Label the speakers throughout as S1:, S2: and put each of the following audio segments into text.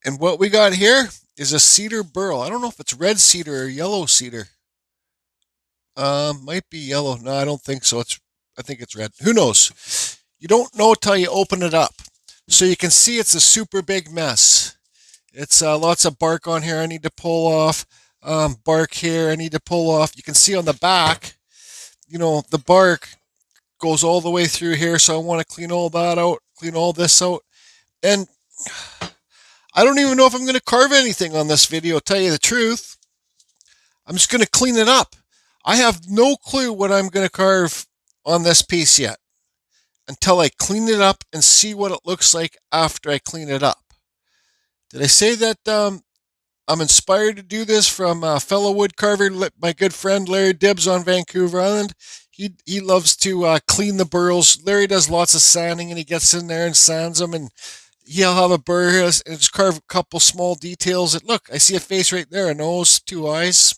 S1: And what we got here is a cedar burl. I don't know if it's red cedar or yellow cedar. Might be yellow. No, I don't think so. I think it's red. Who knows? You don't know till you open it up. So you can see it's a super big mess. It's lots of bark on here I need to pull off. Bark here I need to pull off. You can see on the back, the bark goes all the way through here. So I want to clean all that out, clean all this out. And I don't even know if I'm going to carve anything on this video, tell you the truth. I'm just going to clean it up. I have no clue what I'm going to carve on this piece yet until I clean it up and see what it looks like after I clean it up. Did I say that I'm inspired to do this from fellow wood carver, my good friend Larry Dibbs on Vancouver Island? He loves to clean the burls. Larry does lots of sanding, and he gets in there and sands them, and he'll have a burr and just carve a couple small details. And look, I see a face right there, a nose, two eyes.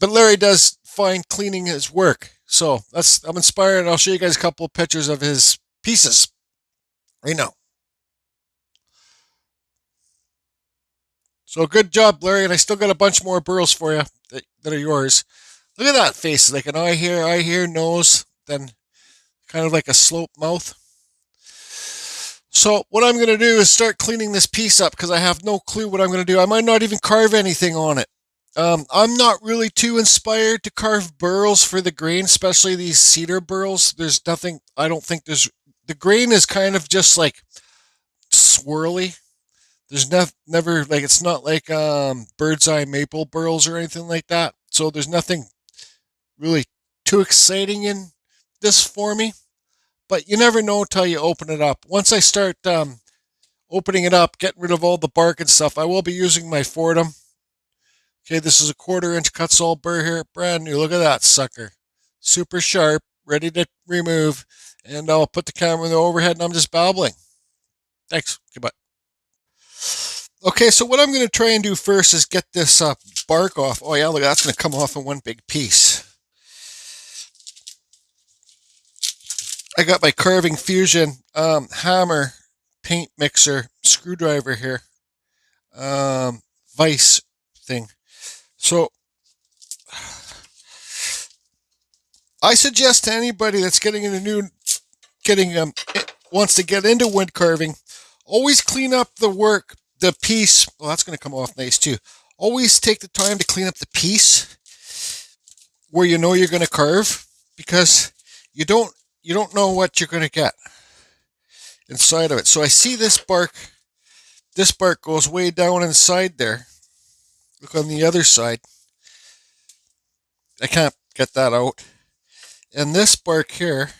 S1: But Larry does fine cleaning his work. So I'm inspired. I'll show you guys a couple of pictures of his pieces right now. So good job, Larry. And I still got a bunch more burls for you that are yours. Look at that face, like an eye here, nose, then kind of like a slope mouth. So what I'm going to do is start cleaning this piece up because I have no clue what I'm going to do. I might not even carve anything on it. I'm not really too inspired to carve burls for the grain, especially these cedar burls. There's nothing, I don't think the grain is kind of just like swirly. There's never, like, it's not like bird's eye maple burls or anything like that. So there's nothing really too exciting in this for me. But you never know till you open it up. Once I start opening it up, getting rid of all the bark and stuff, I will be using my Fordham. Okay, this is a 1/4 inch Kutzall burr here, brand new. Look at that sucker. Super sharp, ready to remove. And I'll put the camera in the overhead and I'm just babbling. Thanks. Goodbye. Okay, so what I'm going to try and do first is get this bark off. Oh yeah, look, that's going to come off in one big piece. I got my Carving Fusion hammer paint mixer screwdriver here. Vice thing. So I suggest to anybody that's wants to get into wood carving, always clean up the piece. Well, that's going to come off nice too. Always take the time to clean up the piece where you know you're going to carve, because you don't know what you're going to get inside of it. So I see this bark goes way down inside there. Look on the other side. I can't get that out. And this bark here,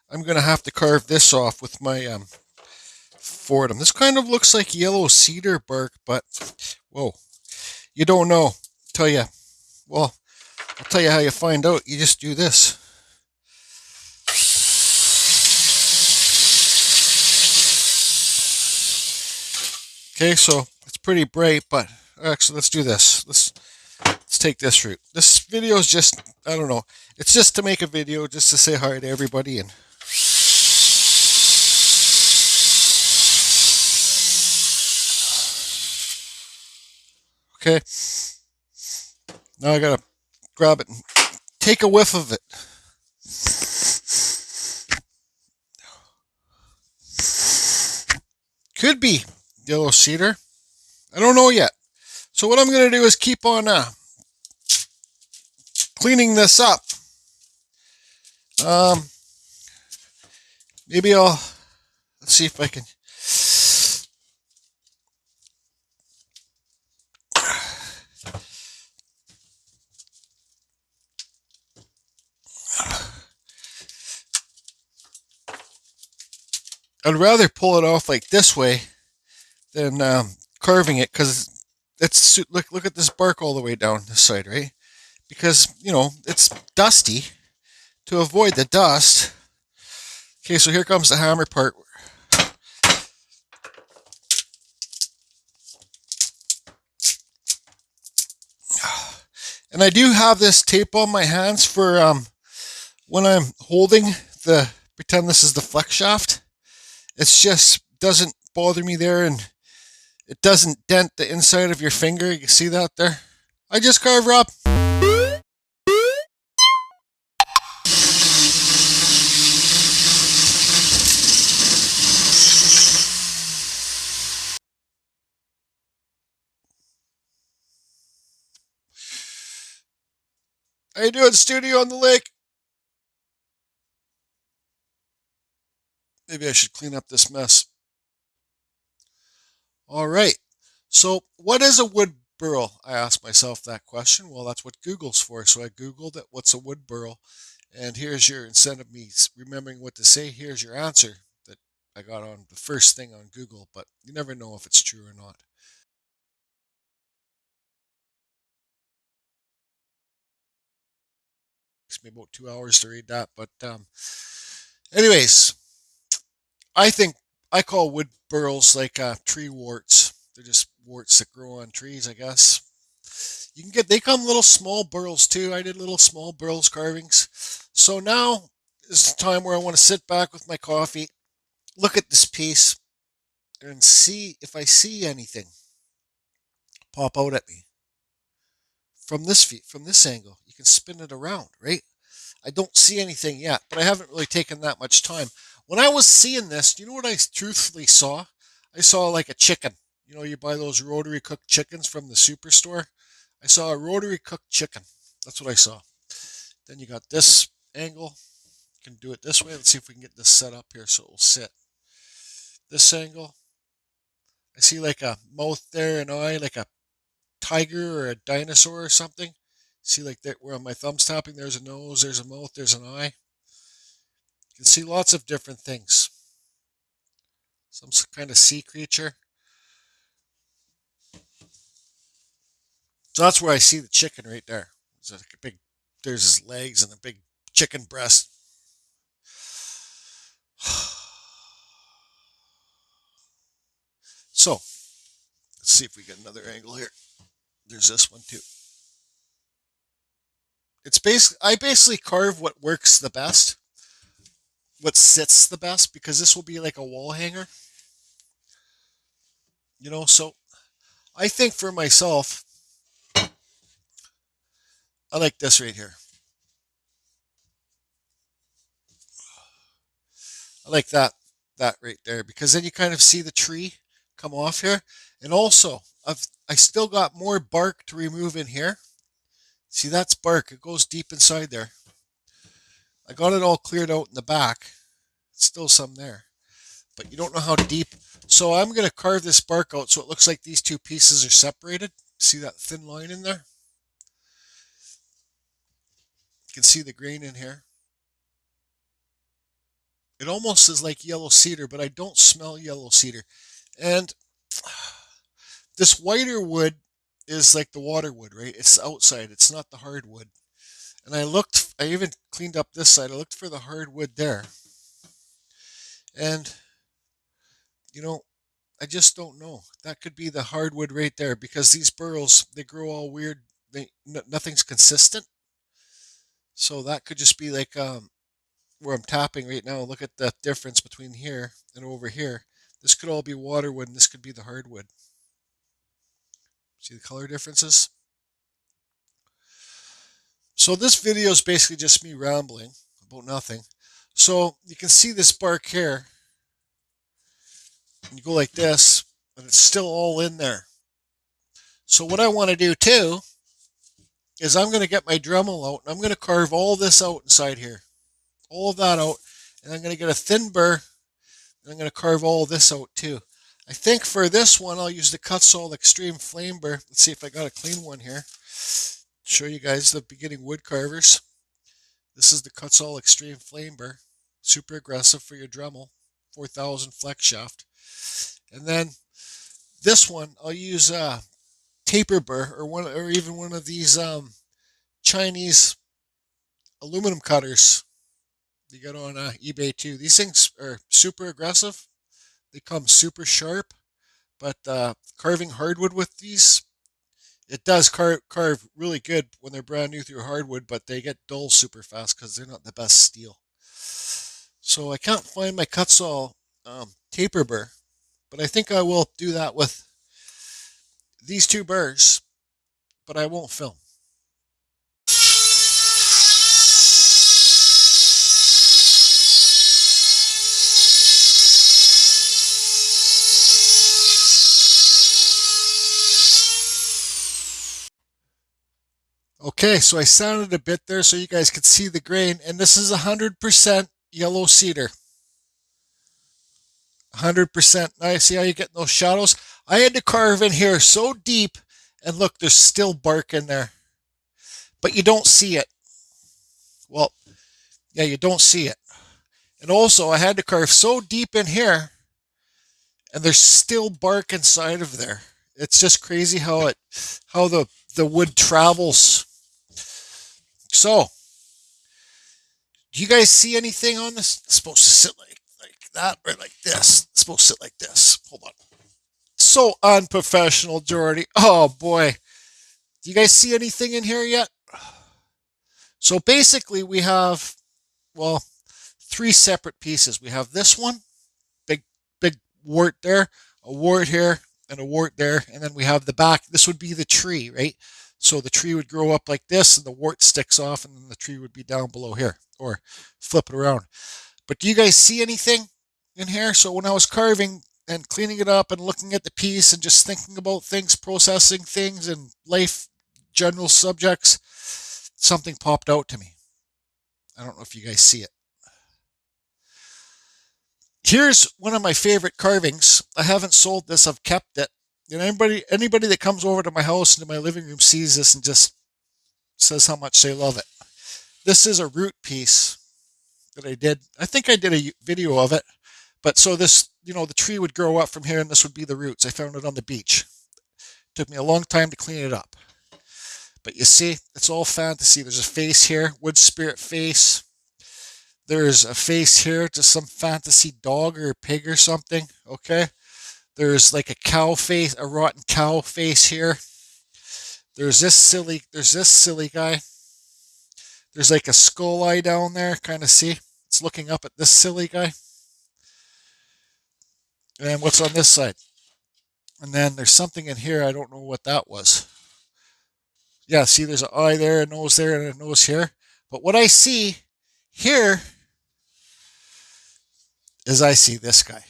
S1: I'm going to have to carve this off with my Fordham. This kind of looks like yellow cedar bark, but whoa, you don't know. I'll tell you how you find out. You just do this. Okay, so it's pretty bright, but actually let's do this. Let's take this route. This video is just, I don't know, it's just to make a video, just to say hi to everybody. And okay, now I gotta grab it and take a whiff of it. Could be yellow cedar. I don't know yet. So what I'm going to do is keep on cleaning this up. Maybe let's see if I can. I'd rather pull it off like this way than carving it, because look at this bark all the way down this side, right? Because it's dusty. To avoid the dust. Okay, so here comes the hammer part. And I do have this tape on my hands for when I'm holding pretend this is the flex shaft. It's just doesn't bother me there, and it doesn't dent the inside of your finger. You can see that there. I just carve up. How you doing, studio on the lake? Maybe I should clean up this mess. All right. So, what is a wood burl? I asked myself that question. Well, that's what Google's for. So I Googled it. What's a wood burl? And here's your, instead of me remembering what to say, here's your answer that I got on the first thing on Google, but you never know if it's true or not. It takes me about 2 hours to read that. But, anyways, I think I call wood burls like tree warts. They're just warts that grow on trees, I guess. You can get, they come little small burls too. I did little small burls carvings. So now is the time where I want to sit back with my coffee, look at this piece, and see if I see anything pop out at me from this angle. You can spin it around, right? I don't see anything yet, but I haven't really taken that much time. When I was seeing this, you know what I truthfully saw? I saw like a chicken. You know, you buy those rotary cooked chickens from the superstore. I saw a rotary cooked chicken. That's what I saw. Then you got this angle. You can do it this way. Let's see if we can get this set up here so it will sit. This angle. I see like a mouth there, an eye, like a tiger or a dinosaur or something. See like that where my thumb's tapping, there's a nose, there's a mouth, there's an eye. You can see lots of different things. Some kind of sea creature. So that's where I see the chicken right there. There's like a big, there's his legs and a big chicken breast. So let's see if we get another angle here. There's this one too. It's I basically carve what works the best, what sits the best, because this will be like a wall hanger. You know, so I think for myself, I like this right here. I like that right there, because then you kind of see the tree come off here. And also, I still got more bark to remove in here. See, that's bark. It goes deep inside there. I got it all cleared out in the back. Still some there, but you don't know how deep. So I'm going to carve this bark out so it looks like these two pieces are separated. See that thin line in there? You can see the grain in here. It almost is like yellow cedar, but I don't smell yellow cedar. And this whiter wood is like the water wood, right? It's outside. It's not the hardwood. And I even cleaned up this side. I looked for the hardwood there. And, you know, I just don't know. That could be the hardwood right there, because these burls, they grow all weird. Nothing's consistent. So that could just be like where I'm tapping right now. Look at the difference between here and over here. This could all be waterwood, and this could be the hardwood. See the color differences? So this video is basically just me rambling about nothing. So you can see this bark here. And you go like this, and it's still all in there. So what I want to do too is I'm going to get my Dremel out, and I'm going to carve all this out inside here. All of that out. And I'm going to get a thin burr, and I'm going to carve all this out too. I think for this one, I'll use the Kutzall Extreme Flame Burr. Let's see if I got a clean one here. Show you guys the beginning wood carvers. This is the Kutzall Extreme Flame Burr. Super aggressive for your Dremel. 4000 flex shaft. And then this one, I'll use a taper burr, or even one of these Chinese aluminum cutters you get on eBay too. These things are super aggressive. They come super sharp, but carving hardwood with these, it does carve really good when they're brand new through hardwood, but they get dull super fast because they're not the best steel. So I can't find my Kutzall taper burr, But I think I will do that with these two burrs, but I won't film. Okay, so I sounded a bit there so you guys could see the grain, and this is 100% yellow cedar. 100%. Now, see how you get those shadows? I had to carve in here so deep, and look, there's still bark in there, but you don't see it. Well, yeah, you don't see it. And also, I had to carve so deep in here, and there's still bark inside of there. It's just crazy how the wood travels. So, do you guys see anything on this? It's supposed to sit like that or like this. It's supposed to sit like this. Hold on. So unprofessional, Jordy. Oh boy. Do you guys see anything in here yet? So basically we have, well, three separate pieces. We have this one, big wart there, a wart here, and a wart there, and then we have the back. This would be the tree, right? So the tree would grow up like this, and the wart sticks off, and then the tree would be down below here, or flip it around. But do you guys see anything in here? So when I was carving and cleaning it up and looking at the piece and just thinking about things, processing things and life, general subjects, something popped out to me. I don't know if you guys see it. Here's one of my favorite carvings. I haven't sold this. I've kept it. And anybody that comes over to my house into my living room sees this and just says how much they love it. This is a root piece that I did. I think I did a video of it. But so this, the tree would grow up from here and this would be the roots. I found it on the beach. It took me a long time to clean it up. But you see, it's all fantasy. There's a face here, wood spirit face. There's a face here, just some fantasy dog or pig or something, okay? There's like a cow face, a rotten cow face here. There's this silly guy. There's like a skull eye down there, kind of see? It's looking up at this silly guy. And what's on this side? And then there's something in here, I don't know what that was. Yeah, see, there's an eye there, a nose there, and a nose here. But what I see here is I see this guy.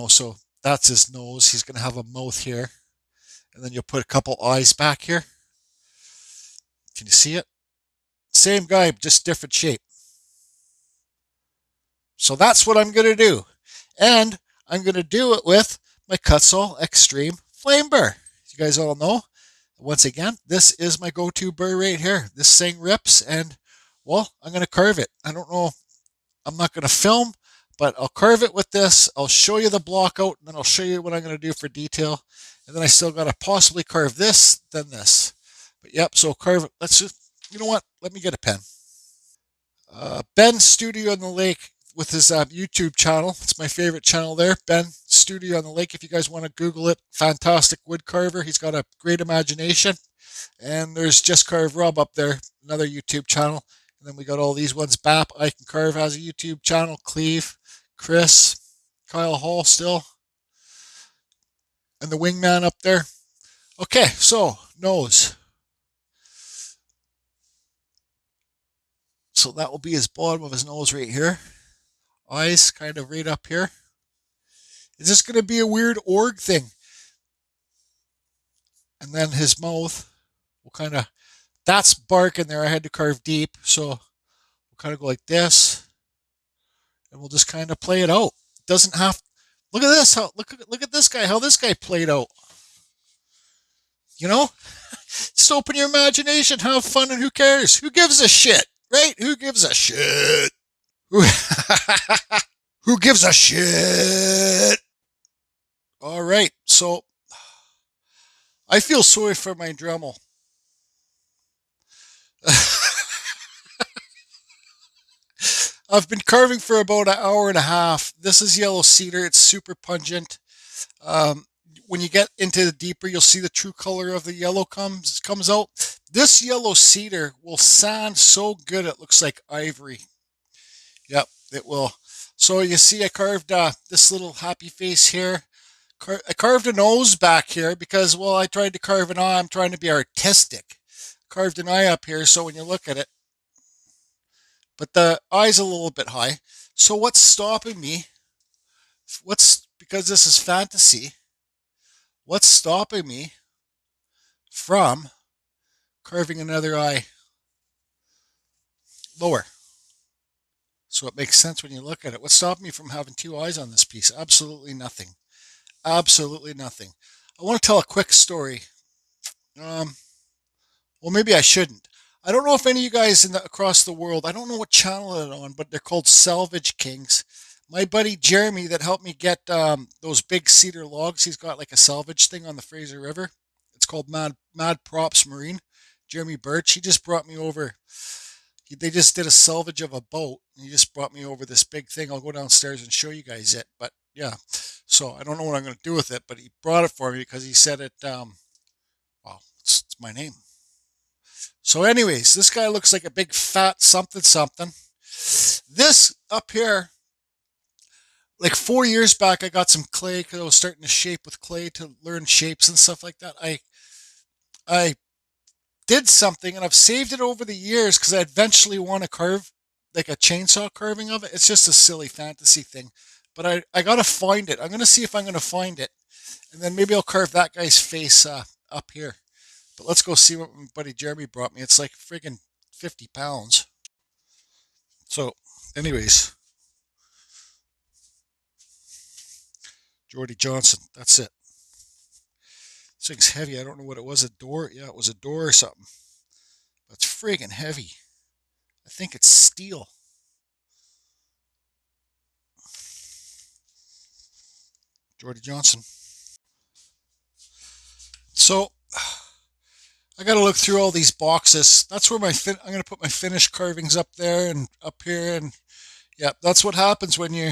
S1: So that's his nose. He's going to have a mouth here. And then you'll put a couple eyes back here. Can you see it? Same guy, just different shape. So that's what I'm going to do. And I'm going to do it with my Kutzall Extreme Flame Burr. You guys all know. Once again, this is my go-to burr right here. This thing rips, and, well, I'm going to carve it. I don't know. I'm not going to film, but I'll carve it with this. I'll show you the block out, and then I'll show you what I'm going to do for detail. And then I still got to possibly carve this, then this. But yep, so carve it. Let's just, you know what? Let me get a pen. Ben Studio on the Lake with his YouTube channel. It's my favorite channel there. Ben Studio on the Lake. If you guys want to Google it, fantastic wood carver. He's got a great imagination. And there's Just Carve Rob up there, another YouTube channel. And then we got all these ones. Bap, I Can Carve has a YouTube channel. Cleve, Chris, Kyle Hall still. And the wingman up there. Okay, so nose. So that will be his bottom of his nose right here. Eyes kind of right up here. Is this going to be a weird org thing? And then his mouth will kind of, that's bark in there. I had to carve deep. So we'll kind of go like this. And we'll just kind of play it out. It doesn't have, look at this. Look at this guy, how this guy played out. Just open your imagination, have fun, and who cares? Who gives a shit, right? Who gives a shit? Who gives a shit? All right, so I feel sorry for my Dremel. I've been carving for about an hour and a half. This is yellow cedar. It's super pungent. When you get into the deeper, you'll see the true color of the yellow comes out. This yellow cedar will sand so good it looks like ivory. Yep, it will. So you see I carved this little happy face here. I carved a nose back here because, well, I tried to carve an eye. I'm trying to be artistic. Carved an eye up here so when you look at it, but the eye's a little bit high. So what's stopping me? What's because this is fantasy? What's stopping me from carving another eye lower? So it makes sense when you look at it. What stopped me from having two eyes on this piece? Absolutely nothing. Absolutely nothing. I want to tell a quick story. Um, well, maybe I shouldn't. I don't know if any of you guys across the world, I don't know what channel they're on, but they're called Salvage Kings. My buddy Jeremy that helped me get those big cedar logs, he's got like a salvage thing on the Fraser River. It's called Mad Props Marine. Jeremy Birch, he just brought me over. They just did a salvage of a boat. He just brought me over this big thing. I'll go downstairs and show you guys it. But yeah, so I don't know what I'm going to do with it, but he brought it for me because he said it. Well, it's my name. So, anyways, this guy looks like a big fat something something. This up here, like 4 years back, I got some clay because I was starting to shape with clay to learn shapes and stuff like that. I did something and I've saved it over the years because I eventually want to carve like a chainsaw carving of it. It's just a silly fantasy thing, but I gotta find it. I'm gonna see if I'm gonna find it, and then maybe I'll carve that guy's face up here. But let's go see what my buddy Jeremy brought me. It's like friggin' 50 pounds. So, anyways, Jordy Johnson. That's it. This thing's heavy. I don't know what it was. A door? Yeah, it was a door or something. That's friggin' heavy. I think it's steel. Jordy Johnson. So, I got to look through all these boxes. That's where I'm going to put my finished carvings up there and up here. And yeah, that's what happens when you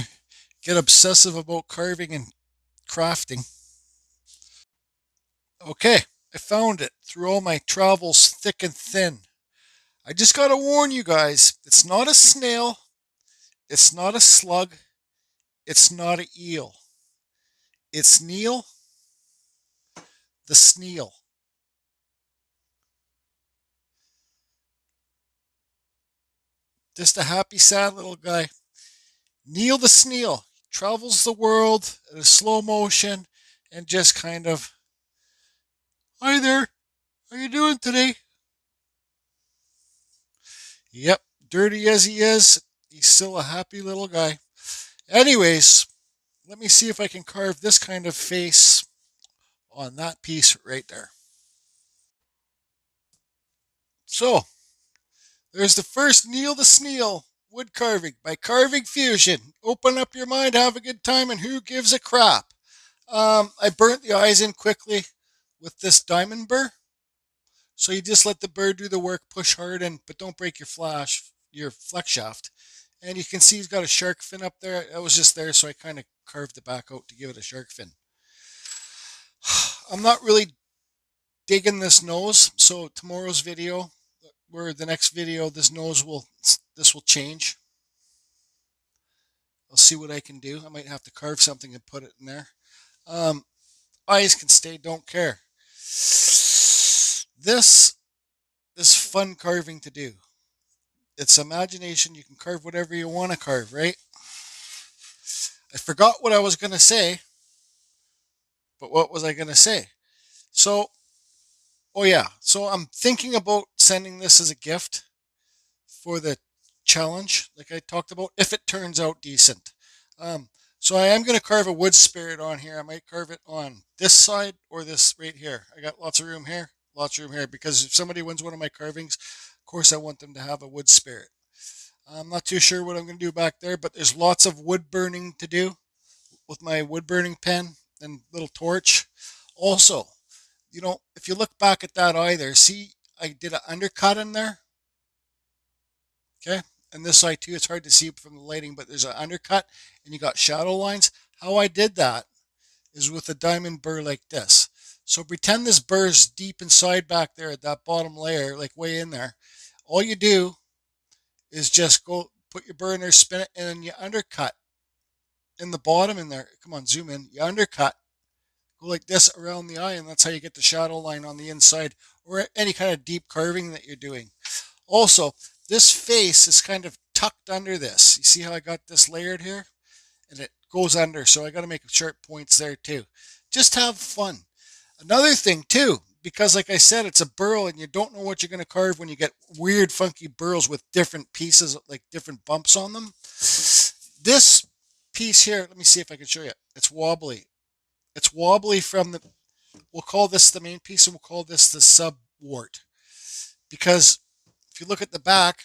S1: get obsessive about carving and crafting. Okay, I found it through all my travels thick and thin. I just got to warn you guys, it's not a snail, it's not a slug, it's not an eel. It's Neil the Sneal. Just a happy, sad little guy. Neil the Sneal travels the world in a slow motion and just kind of, hi there, how you doing today? Yep, dirty as he is, he's still a happy little guy. Anyways, let me see if I can carve this kind of face on that piece right there. So, there's the first Neil the Sneal wood carving by Carving Fusion. Open up your mind, have a good time, and who gives a crap? I burnt the eyes in quickly with this diamond burr. So you just let the burr do the work, push hard, but don't break your flex shaft. And you can see he's got a shark fin up there. That was just there, so I kind of carved the back out to give it a shark fin. I'm not really digging this nose, so tomorrow's video, or the next video, this will change. I'll see what I can do. I might have to carve something and put it in there. Um, Eyes can stay, don't care. This is fun carving to do. It's imagination. You can carve whatever you want to carve, right? I forgot what I was going to say, but what was I going to say? So, oh yeah, so I'm thinking about sending this as a gift for the challenge, like I talked about, if it turns out decent. Um, so I am going to carve a wood spirit on here. I might carve it on this side or this right here. I got lots of room here, lots of room here, because if somebody wins one of my carvings, of course I want them to have a wood spirit. I'm not too sure what I'm going to do back there, but there's lots of wood burning to do with my wood burning pen and little torch. Also, if you look back at that eye there, see I did an undercut in there. Okay, and this side too, it's hard to see from the lighting, but there's an undercut and you got shadow lines. How I did that is with a diamond burr like this. So pretend this burr is deep inside back there at that bottom layer, like way in there. All you do is just go put your burr in there, spin it, and then you undercut in the bottom in there. Come on, zoom in. You undercut. Go like this around the eye, and that's how you get the shadow line on the inside or any kind of deep carving that you're doing. Also, this face is kind of tucked under this. You see how I got this layered here? And it goes under, so I got to make sharp points there too. Just have fun. Another thing too, because like I said, it's a burl and you don't know what you're going to carve when you get weird funky burls with different pieces, like different bumps on them. This piece here, let me see if I can show you. It's wobbly. It's wobbly from the, we'll call this the main piece and we'll call this the subwort. Because if you look at the back,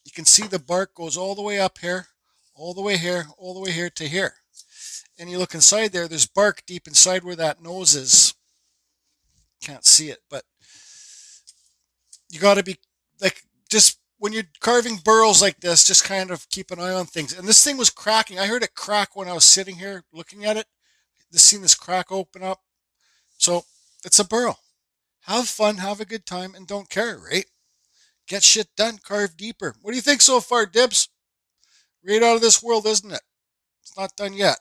S1: you can see the bark goes all the way up here, all the way here, all the way here to here. And you look inside there, there's bark deep inside where that nose is. Can't see it, but you got to be like, just when you're carving burls like this, just kind of keep an eye on things. And this thing was cracking. I heard it crack when I was sitting here looking at it. Just seen this crack open up. So it's a burl. Have fun, have a good time, and don't care, right? Get shit done, carve deeper. What do you think so far, Dibs? Right out of this world, isn't it? It's not done yet.